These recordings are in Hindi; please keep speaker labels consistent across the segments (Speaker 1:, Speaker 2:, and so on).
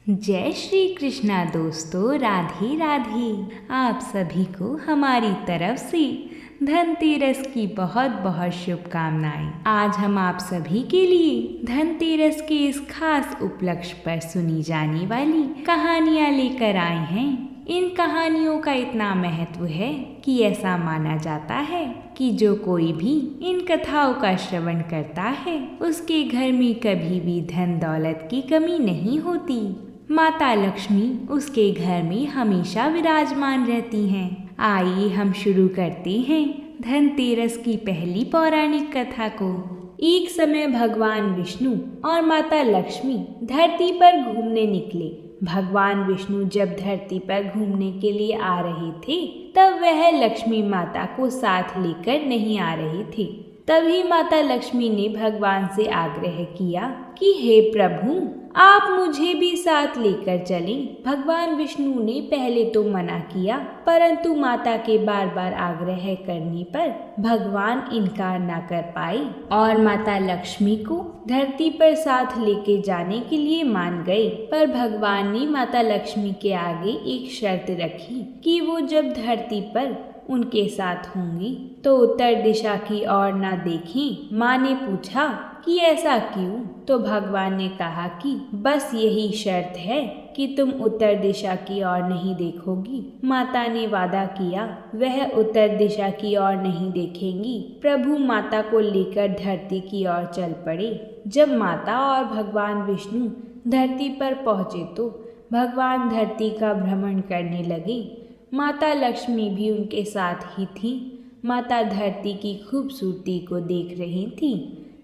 Speaker 1: जय श्री कृष्णा दोस्तों, राधे राधे। आप सभी को हमारी तरफ से धनतेरस की बहुत बहुत शुभकामनाएं। आज हम आप सभी के लिए धनतेरस के इस खास उपलक्ष्य पर सुनी जाने वाली कहानियां लेकर आए हैं। इन कहानियों का इतना महत्व है कि ऐसा माना जाता है कि जो कोई भी इन कथाओं का श्रवण करता है उसके घर में कभी भी धन दौलत की कमी नहीं होती। माता लक्ष्मी उसके घर में हमेशा विराजमान रहती हैं। आइए हम शुरू करते हैं धनतेरस की पहली पौराणिक कथा को। एक समय भगवान विष्णु और माता लक्ष्मी धरती पर घूमने निकले। भगवान विष्णु जब धरती पर घूमने के लिए आ रहे थे तब वह लक्ष्मी माता को साथ लेकर नहीं आ रहे थे। तभी माता लक्ष्मी ने भगवान से आग्रह किया कि हे प्रभु, आप मुझे भी साथ लेकर चलें। भगवान विष्णु ने पहले तो मना किया, परंतु माता के बार बार आग्रह करने पर भगवान इनकार न कर पाए और माता लक्ष्मी को धरती पर साथ लेके जाने के लिए मान गए। पर भगवान ने माता लक्ष्मी के आगे एक शर्त रखी कि वो जब धरती पर उनके साथ होंगी तो उत्तर दिशा की ओर न देखें। माँ ने पूछा कि ऐसा क्यों? तो भगवान ने कहा कि बस यही शर्त है कि तुम उत्तर दिशा की ओर नहीं देखोगी। माता ने वादा किया वह उत्तर दिशा की ओर नहीं देखेंगी। प्रभु माता को लेकर धरती की ओर चल पड़े। जब माता और भगवान विष्णु धरती पर पहुँचे तो भगवान धरती का भ्रमण करने लगे। माता लक्ष्मी भी उनके साथ ही थी। माता धरती की खूबसूरती को देख रही थी।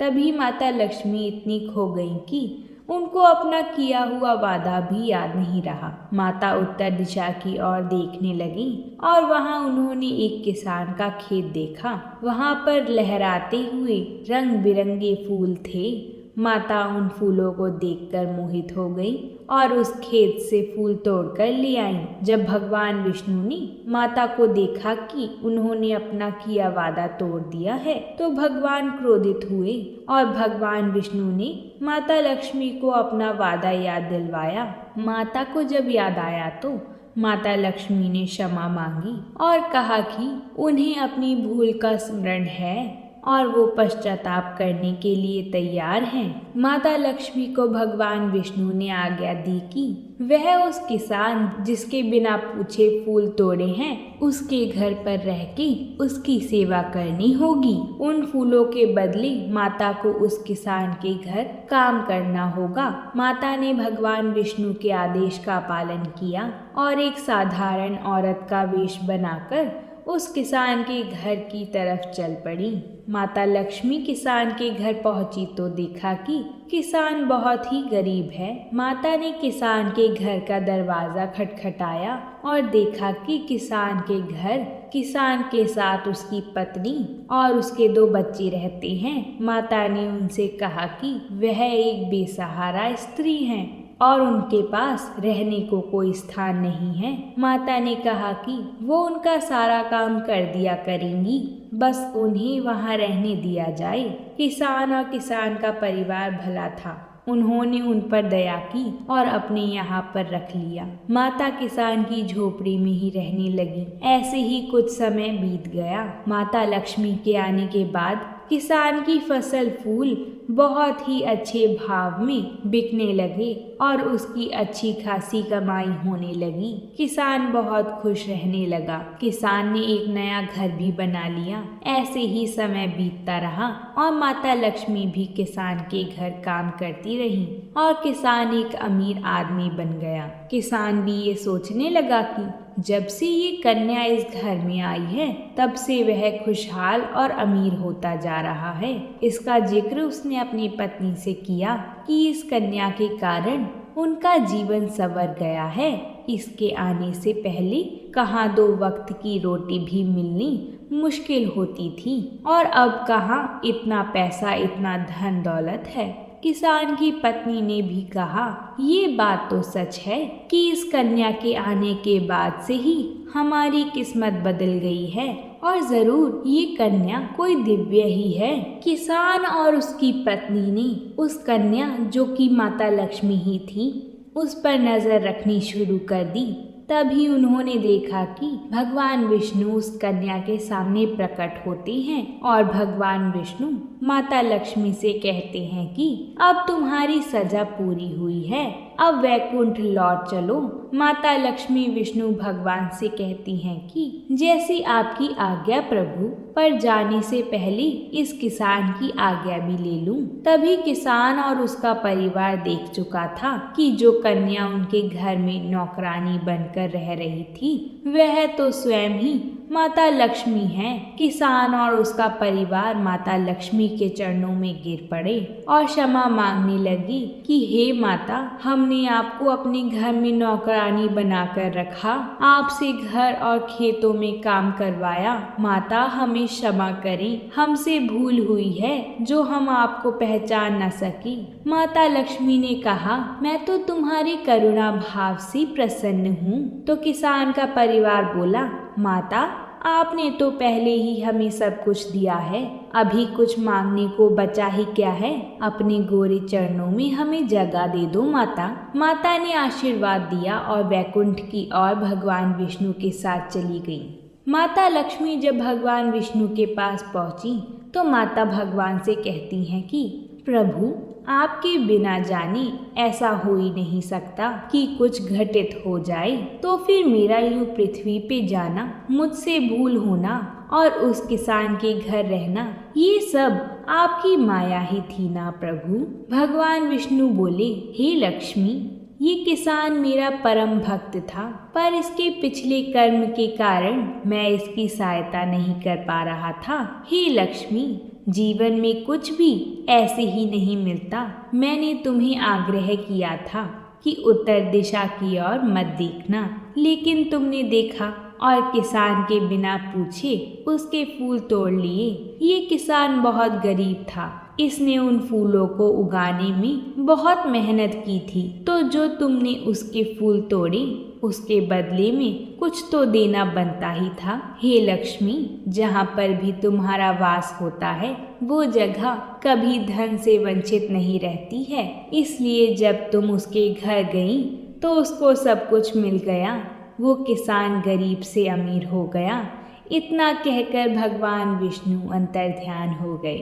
Speaker 1: तभी माता लक्ष्मी इतनी खो गईं कि उनको अपना किया हुआ वादा भी याद नहीं रहा। माता उत्तर दिशा की ओर देखने लगी और वहां उन्होंने एक किसान का खेत देखा। वहां पर लहराते हुए रंग बिरंगे फूल थे। माता उन फूलों को देखकर मोहित हो गई और उस खेत से फूल तोड़कर ले आई। जब भगवान विष्णु ने माता को देखा कि उन्होंने अपना किया वादा तोड़ दिया है तो भगवान क्रोधित हुए और भगवान विष्णु ने माता लक्ष्मी को अपना वादा याद दिलवाया। माता को जब याद आया तो माता लक्ष्मी ने क्षमा मांगी और कहा कि उन्हें अपनी भूल का स्मरण है और वो पश्चाताप करने के लिए तैयार हैं। माता लक्ष्मी को भगवान विष्णु ने आज्ञा दी कि वह उस किसान जिसके बिना पूछे फूल तोड़े हैं उसके घर पर रह के उसकी सेवा करनी होगी। उन फूलों के बदले माता को उस किसान के घर काम करना होगा। माता ने भगवान विष्णु के आदेश का पालन किया और एक साधारण औरत का वेश बनाकर उस किसान के घर की तरफ चल पड़ी। माता लक्ष्मी किसान के घर पहुंची तो देखा कि किसान बहुत ही गरीब है। माता ने किसान के घर का दरवाज़ा खटखटाया और देखा कि किसान के घर किसान के साथ उसकी पत्नी और उसके 2 बच्चे रहते हैं। माता ने उनसे कहा कि वह एक बेसहारा स्त्री हैं और उनके पास रहने को कोई स्थान नहीं है। माता ने कहा कि वो उनका सारा काम कर दिया करेंगी, बस उन्हें वहाँ रहने दिया जाए। किसान और किसान का परिवार भला था। उन्होंने उन पर दया की और अपने यहाँ पर रख लिया। माता किसान की झोपड़ी में ही रहने लगी। ऐसे ही कुछ समय बीत गया। माता लक्ष्मी के आने के बाद किसान की फसल फूल बहुत ही अच्छे भाव में बिकने लगे और उसकी अच्छी खासी कमाई होने लगी। किसान बहुत खुश रहने लगा। किसान ने एक नया घर भी बना लिया। ऐसे ही समय बीतता रहा और माता लक्ष्मी भी किसान के घर काम करती रही और किसान एक अमीर आदमी बन गया। किसान भी ये सोचने लगा कि जब से ये कन्या इस घर में आई है तब से वह खुशहाल और अमीर होता जा रहा है। इसका जिक्र उसने अपनी पत्नी से किया कि इस कन्या के कारण उनका जीवन संवर गया है। इसके आने से पहले कहाँ 2 वक्त की रोटी भी मिलनी मुश्किल होती थी और अब कहाँ इतना पैसा, इतना धन दौलत है। किसान की पत्नी ने भी कहा, ये बात तो सच है कि इस कन्या के आने के बाद से ही हमारी किस्मत बदल गई है और जरूर ये कन्या कोई दिव्य ही है। किसान और उसकी पत्नी ने उस कन्या जो कि माता लक्ष्मी ही थी उस पर नजर रखनी शुरू कर दी। तभी उन्होंने देखा कि भगवान विष्णु उस कन्या के सामने प्रकट होते हैं और भगवान विष्णु माता लक्ष्मी से कहते हैं कि अब तुम्हारी सजा पूरी हुई है, अब वैकुंठ लौट चलो। माता लक्ष्मी विष्णु भगवान से कहती हैं कि जैसी आपकी आज्ञा प्रभु, पर जाने से पहले इस किसान की आज्ञा भी ले लूं। तभी किसान और उसका परिवार देख चुका था कि जो कन्या उनके घर में नौकरानी बनकर रह रही थी वह तो स्वयं ही माता लक्ष्मी है। किसान और उसका परिवार माता लक्ष्मी के चरणों में गिर पड़े और क्षमा मांगने लगी कि हे माता, हमने आपको अपने घर में नौकरानी बनाकर रखा, आपसे घर और खेतों में काम करवाया। माता, हमें क्षमा करें, हमसे भूल हुई है जो हम आपको पहचान न सकी। माता लक्ष्मी ने कहा, मैं तो तुम्हारे करुणा भाव से प्रसन्न हूँ। तो किसान का परिवार बोला, माता, आपने तो पहले ही हमें सब कुछ दिया है, अभी कुछ मांगने को बचा ही क्या है। अपने गोरे चरणों में हमें जगह दे दो माता। माता ने आशीर्वाद दिया और वैकुंठ की ओर भगवान विष्णु के साथ चली गई। माता लक्ष्मी जब भगवान विष्णु के पास पहुंची तो माता भगवान से कहती हैं कि प्रभु, आपके बिना जाने ऐसा हो ही नहीं सकता कि कुछ घटित हो जाए, तो फिर मेरा यूं पृथ्वी पे जाना, मुझसे भूल होना और उस किसान के घर रहना, ये सब आपकी माया ही थी ना प्रभु। भगवान विष्णु बोले, हे लक्ष्मी, ये किसान मेरा परम भक्त था, पर इसके पिछले कर्म के कारण मैं इसकी सहायता नहीं कर पा रहा था। हे लक्ष्मी, जीवन में कुछ भी ऐसे ही नहीं मिलता। मैंने तुम्हें आग्रह किया था कि उत्तर दिशा की ओर मत देखना, लेकिन तुमने देखा और किसान के बिना पूछे उसके फूल तोड़ लिए। ये किसान बहुत गरीब था, इसने उन फूलों को उगाने में बहुत मेहनत की थी, तो जो तुमने उसके फूल तोड़े उसके बदले में कुछ तो देना बनता ही था। हे लक्ष्मी, जहाँ पर भी तुम्हारा वास होता है वो जगह कभी धन से वंचित नहीं रहती है, इसलिए जब तुम उसके घर गई तो उसको सब कुछ मिल गया। वो किसान गरीब से अमीर हो गया। इतना कहकर भगवान विष्णु अंतर्ध्यान हो गए।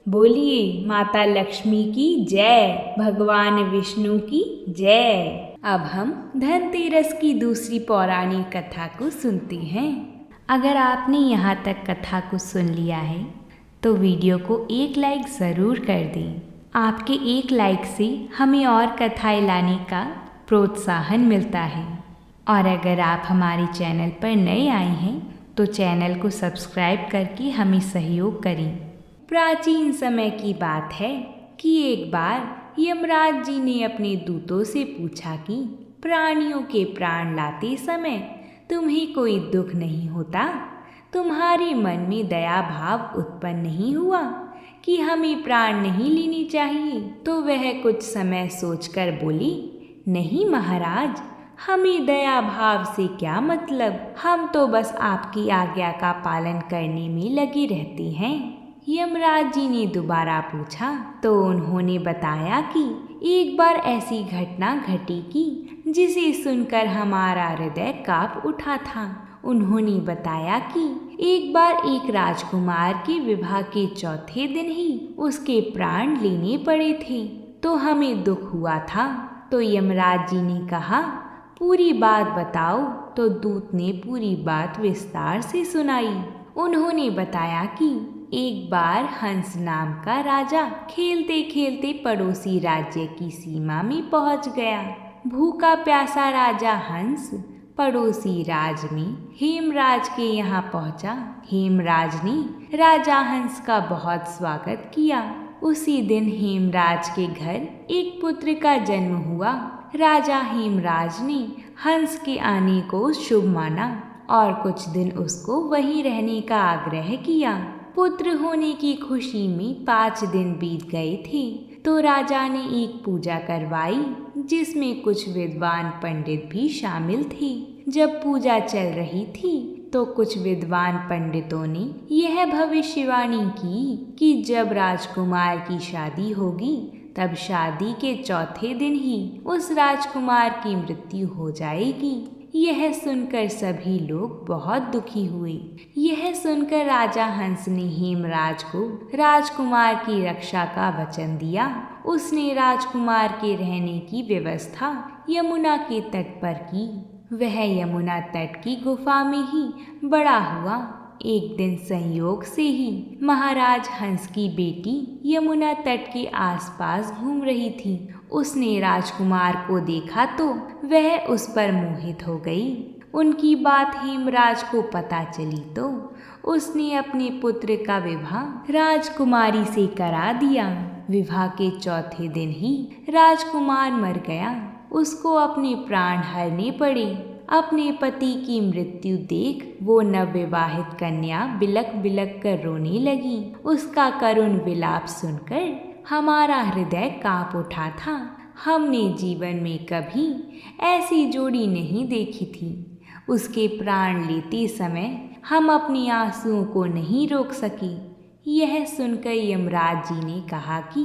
Speaker 1: बोलिए माता लक्ष्मी की जय, भगवान विष्णु की जय। अब हम धनतेरस की दूसरी पौराणिक कथा को सुनते हैं। अगर आपने यहाँ तक कथा को सुन लिया है तो वीडियो को एक लाइक ज़रूर कर दें। आपके एक लाइक से हमें और कथाएं लाने का प्रोत्साहन मिलता है। और अगर आप हमारे चैनल पर नए आए हैं तो चैनल को सब्सक्राइब करके हमें सहयोग करें। प्राचीन समय की बात है कि एक बार यमराज जी ने अपने दूतों से पूछा कि प्राणियों के प्राण लाते समय तुम्हें कोई दुख नहीं होता? तुम्हारे मन में दया भाव उत्पन्न नहीं हुआ कि हमें प्राण नहीं लेने चाहिए? तो वह कुछ समय सोचकर बोली, नहीं महाराज, हमें दया भाव से क्या मतलब, हम तो बस आपकी आज्ञा का पालन करने में लगे रहते हैं। यमराज जी ने दोबारा पूछा तो उन्होंने बताया कि एक बार ऐसी घटना घटी कि जिसे सुनकर हमारा हृदय कांप उठा था। उन्होंने बताया कि एक बार एक राजकुमार के विवाह के चौथे दिन ही उसके प्राण लेने पड़े थे, तो हमें दुख हुआ था। तो यमराज जी ने कहा, पूरी बात बताओ। तो दूत ने पूरी बात विस्तार से सुनाई। उन्होंने बताया कि एक बार हंस नाम का राजा खेलते खेलते पड़ोसी राज्य की सीमा में पहुंच गया। भूखा प्यासा राजा हंस पड़ोसी राज में हेमराज के यहाँ पहुंचा। हेमराज ने राजा हंस का बहुत स्वागत किया। उसी दिन हेमराज के घर एक पुत्र का जन्म हुआ। राजा हेमराज ने हंस के आने को शुभ माना और कुछ दिन उसको वहीं रहने का आग्रह किया। पुत्र होने की खुशी में 5 दिन बीत गए थे तो राजा ने एक पूजा करवाई जिसमें कुछ विद्वान पंडित भी शामिल थे। जब पूजा चल रही थी तो कुछ विद्वान पंडितों ने यह भविष्यवाणी की कि जब राजकुमार की शादी होगी तब शादी के चौथे दिन ही उस राजकुमार की मृत्यु हो जाएगी। यह सुनकर सभी लोग बहुत दुखी हुए। यह सुनकर राजा हंस ने हेमराज को राजकुमार की रक्षा का वचन दिया। उसने राजकुमार के रहने की व्यवस्था यमुना के तट पर की। वह यमुना तट की गुफा में ही बड़ा हुआ। एक दिन संयोग से ही महाराज हंस की बेटी यमुना तट के आसपास घूम रही थी। उसने राजकुमार को देखा तो वह उस पर मोहित हो गई। उनकी बात हेमराज को पता चली तो उसने अपने पुत्र का विवाह राजकुमारी से करा दिया। विवाह के चौथे दिन ही राजकुमार मर गया। उसको अपने प्राण हरने पड़े। अपने पति की मृत्यु देख वो नवविवाहित कन्या बिलक बिलक कर रोने लगी। उसका करुण विलाप सुनकर हमारा हृदय कांप उठा था। हमने जीवन में कभी ऐसी जोड़ी नहीं देखी थी। उसके प्राण लेते समय हम अपनी आंसुओं को नहीं रोक सके। यह सुनकर यमराज जी ने कहा कि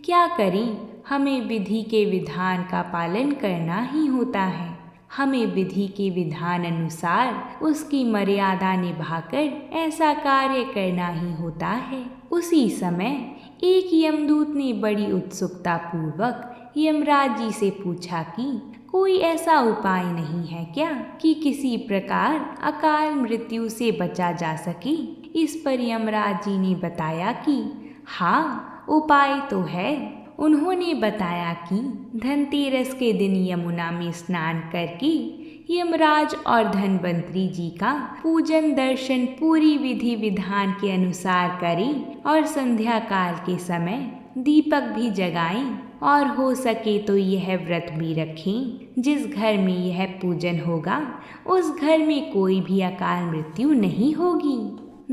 Speaker 1: क्या करें, हमें विधि के विधान का पालन करना ही होता है। हमें विधि के विधान अनुसार उसकी मर्यादा निभाकर ऐसा कार्य करना ही होता है। उसी समय एक यमदूत ने बड़ी उत्सुकता पूर्वक यमराज जी से पूछा कि कोई ऐसा उपाय नहीं है क्या कि किसी प्रकार अकाल मृत्यु से बचा जा सके। इस पर यमराज जी ने बताया कि हाँ, उपाय तो है। उन्होंने बताया कि धनतेरस के दिन यमुना में स्नान करके यमराज और धन्वंतरी जी का पूजन दर्शन पूरी विधि विधान के अनुसार करें और संध्या काल के समय दीपक भी जगाएं और हो सके तो यह व्रत भी रखें। जिस घर में यह पूजन होगा उस घर में कोई भी अकाल मृत्यु नहीं होगी।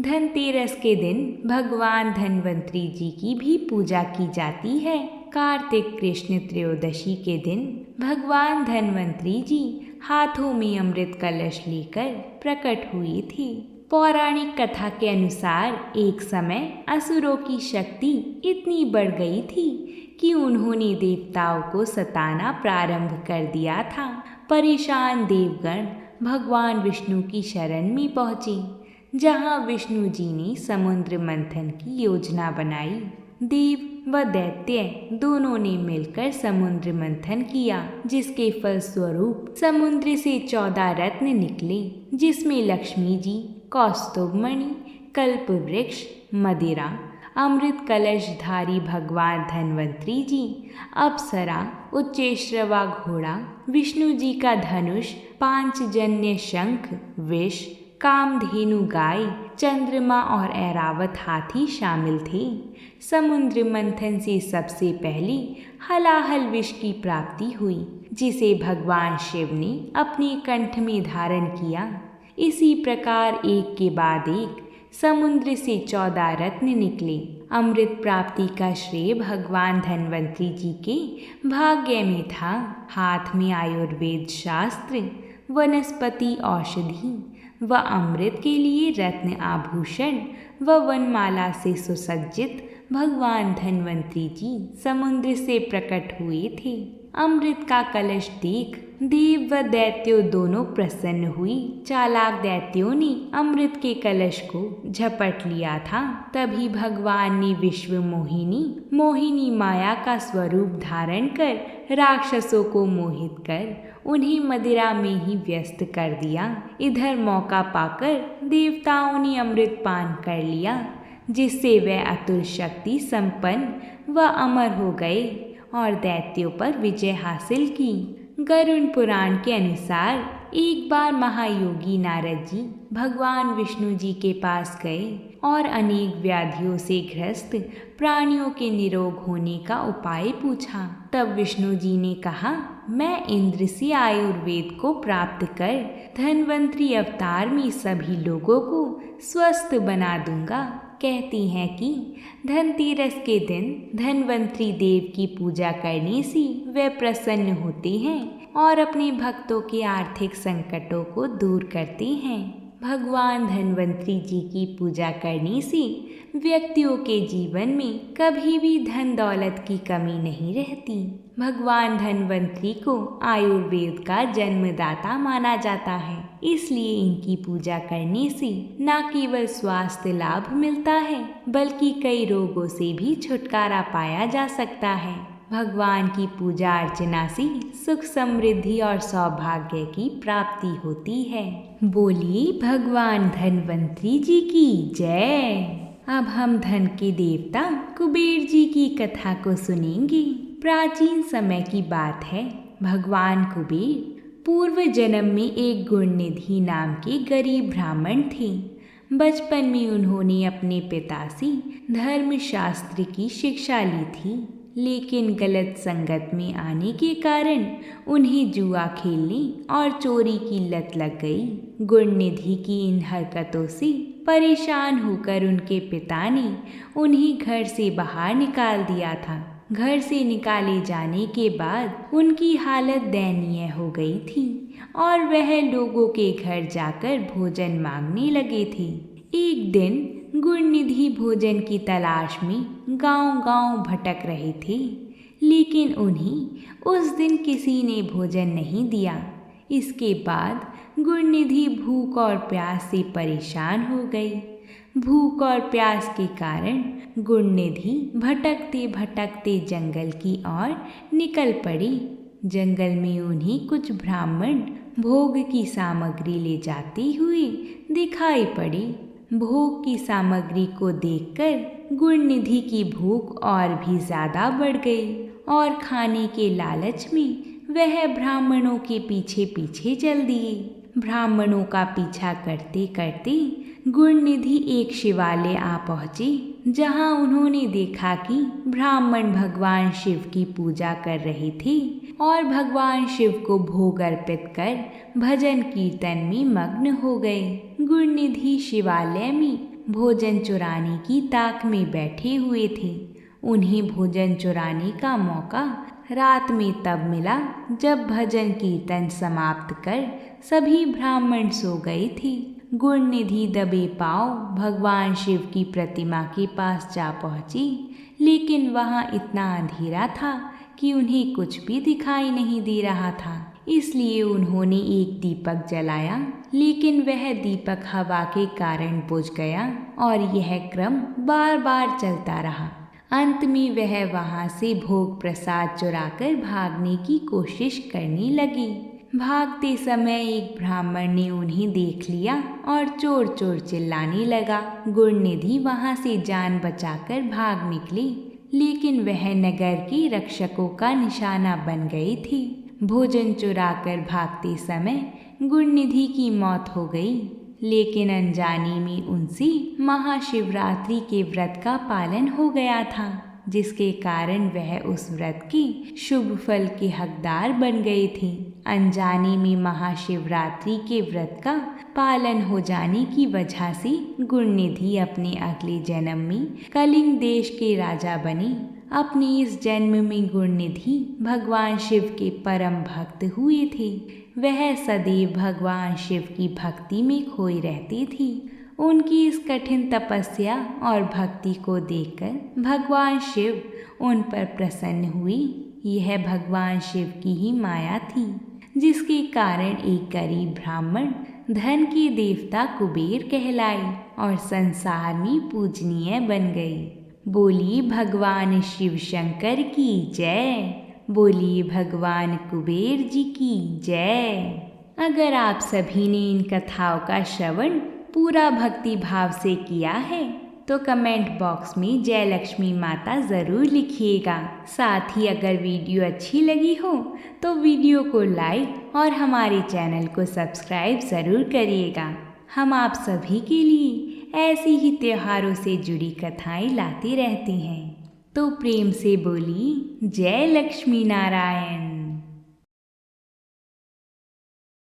Speaker 1: धनतेरस के दिन भगवान धन्वंतरी जी की भी पूजा की जाती है। कार्तिक कृष्ण त्रयोदशी के दिन भगवान धन्वंतरी जी हाथों में अमृत कलश लेकर प्रकट हुए थे। पौराणिक कथा के अनुसार एक समय असुरों की शक्ति इतनी बढ़ गई थी कि उन्होंने देवताओं को सताना प्रारंभ कर दिया था। परेशान देवगण भगवान विष्णु की शरण में पहुँचे, जहाँ विष्णु जी ने समुद्र मंथन की योजना बनाई। देव व दैत्य दोनों ने मिलकर समुद्र मंथन किया, जिसके फलस्वरूप समुद्र से 14 रत्न निकले, जिसमें लक्ष्मी जी, कौस्तुभमणि, कल्प वृक्ष, मदिरा, अमृत कलशधारी भगवान धन्वंतरी जी, अप्सरा, उच्चैश्रवा घोड़ा, विष्णु जी का धनुष, पांचजन्य शंख, विष, कामधेनु गाय, चंद्रमा और ऐरावत हाथी शामिल थे। समुद्र मंथन से सबसे पहले हलाहल विष की प्राप्ति हुई, जिसे भगवान शिव ने अपने कंठ में धारण किया। इसी प्रकार एक के बाद एक समुद्र से 14 रत्न निकले। अमृत प्राप्ति का श्रेय भगवान धन्वंतरी जी के भाग्य में था। हाथ में आयुर्वेद शास्त्र, वनस्पति औषधि व अमृत के लिए रत्न आभूषण व वनमाला से सुसज्जित भगवान धन्वंतरी जी समुद्र से प्रकट हुए थे। अमृत का कलश देख देव व दैत्यों दोनों प्रसन्न हुई। चालाक दैत्यों ने अमृत के कलश को झपट लिया था। तभी भगवान ने विश्व मोहिनी माया का स्वरूप धारण कर राक्षसों को मोहित कर उन्हें मदिरा में ही व्यस्त कर दिया। इधर मौका पाकर देवताओं ने अमृत पान कर लिया, जिससे वे अतुल शक्ति संपन्न व अमर हो गए और दैत्यों पर विजय हासिल की। गरुड़ पुराण के अनुसार एक बार महायोगी नारद जी भगवान विष्णु जी के पास गए और अनेक व्याधियों से ग्रस्त प्राणियों के निरोग होने का उपाय पूछा। तब विष्णु जी ने कहा, मैं इंद्र से आयुर्वेद को प्राप्त कर धन्वंतरी अवतार में सभी लोगों को स्वस्थ बना दूंगा। कहती हैं कि धनतेरस के दिन धन्वंतरी देव की पूजा करने से वे प्रसन्न होते हैं और अपने भक्तों के आर्थिक संकटों को दूर करते हैं। भगवान धन्वंतरी जी की पूजा करने से व्यक्तियों के जीवन में कभी भी धन दौलत की कमी नहीं रहती। भगवान धन्वंतरी को आयुर्वेद का जन्मदाता माना जाता है, इसलिए इनकी पूजा करने से न केवल स्वास्थ्य लाभ मिलता है बल्कि कई रोगों से भी छुटकारा पाया जा सकता है। भगवान की पूजा अर्चना से सुख समृद्धि और सौभाग्य की प्राप्ति होती है। बोलिए भगवान धन्वंतरी जी की जय। अब हम धन के देवता कुबेर जी की कथा को सुनेंगे। प्राचीन समय की बात है। भगवान कुबेर पूर्व जन्म में एक गुणनिधि नाम के गरीब ब्राह्मण थे। बचपन में उन्होंने अपने पिता से धर्मशास्त्र की शिक्षा ली थी, लेकिन गलत संगत में आने के कारण उन्हें जुआ खेलने और चोरी की लत लग गई। गुणनिधि की इन हरकतों से परेशान होकर उनके पिता ने उन्हें घर से बाहर निकाल दिया था। घर से निकाले जाने के बाद उनकी हालत दयनीय हो गई थी और वह लोगों के घर जाकर भोजन मांगने लगे थे। एक दिन गुणनिधि भोजन की तलाश में गांव-गांव भटक रहे थे, लेकिन उन्हें उस दिन किसी ने भोजन नहीं दिया। इसके बाद गुणनिधि भूख और प्यास से परेशान हो गई। भूख और प्यास के कारण गुणनिधि भटकते भटकते जंगल की ओर निकल पड़ी। जंगल में उन्हें कुछ ब्राह्मण भोग की सामग्री ले जाते हुए दिखाई पड़े। भोग की सामग्री को देखकर गुणनिधि की भूख और भी ज्यादा बढ़ गई और खाने के लालच में वह ब्राह्मणों के पीछे पीछे चल दिए। ब्राह्मणों का पीछा करते करते गुणनिधि एक शिवालय आ पहुँचे, जहाँ उन्होंने देखा कि ब्राह्मण भगवान शिव की पूजा कर रहे थे और भगवान शिव को भोग अर्पित कर भजन कीर्तन में मग्न हो गए। गुणनिधि शिवालय में भोजन चुराने की ताक में बैठे हुए थे। उन्हें भोजन चुराने का मौका रात में तब मिला जब भजन कीर्तन समाप्त कर सभी ब्राह्मण सो गए थे। गुणनिधि दबे पांव भगवान शिव की प्रतिमा के पास जा पहुंची, लेकिन वहां इतना अंधेरा था कि उन्हें कुछ भी दिखाई नहीं दे रहा था। इसलिए उन्होंने एक दीपक जलाया, लेकिन वह दीपक हवा के कारण बुझ गया और यह क्रम बार बार चलता रहा। अंत में वह वहां से भोग प्रसाद चुराकर भागने की कोशिश करने लगी। भागते समय एक ब्राह्मण ने उन्हें देख लिया और चोर चोर चिल्लाने लगा। गुणनिधि वहां से जान बचाकर भाग निकली, लेकिन वह नगर के रक्षकों का निशाना बन गई थी। भोजन चुराकर भागते समय गुणनिधि की मौत हो गई, लेकिन अनजाने में उनसे महाशिवरात्रि के व्रत का पालन हो गया था, जिसके कारण वह उस व्रत के शुभ फल के हकदार बन गए थे। अनजाने में महाशिवरात्रि के व्रत का पालन हो जाने की वजह से गुणनिधि अपने अगले जन्म में कलिंग देश के राजा बने। अपने इस जन्म में गुणनिधि भगवान शिव के परम भक्त हुए थे। वह सदैव भगवान शिव की भक्ति में खोई रहती थी। उनकी इस कठिन तपस्या और भक्ति को देखकर भगवान शिव उन पर प्रसन्न हुए। यह भगवान शिव की ही माया थी, जिसके कारण एक गरीब ब्राह्मण धन के देवता कुबेर कहलाए और संसार में पूजनीय बन गए। बोलिए भगवान शिव शंकर की जय। बोलिए भगवान कुबेर जी की जय। अगर आप सभी ने इन कथाओं का श्रवण पूरा भक्ति भाव से किया है तो कमेंट बॉक्स में जय लक्ष्मी माता ज़रूर लिखिएगा। साथ ही अगर वीडियो अच्छी लगी हो तो वीडियो को लाइक और हमारे चैनल को सब्सक्राइब ज़रूर करिएगा। हम आप सभी के लिए ऐसी ही त्योहारों से जुड़ी कथाएं लाते रहते हैं। तो प्रेम से बोलिए जय लक्ष्मी नारायण।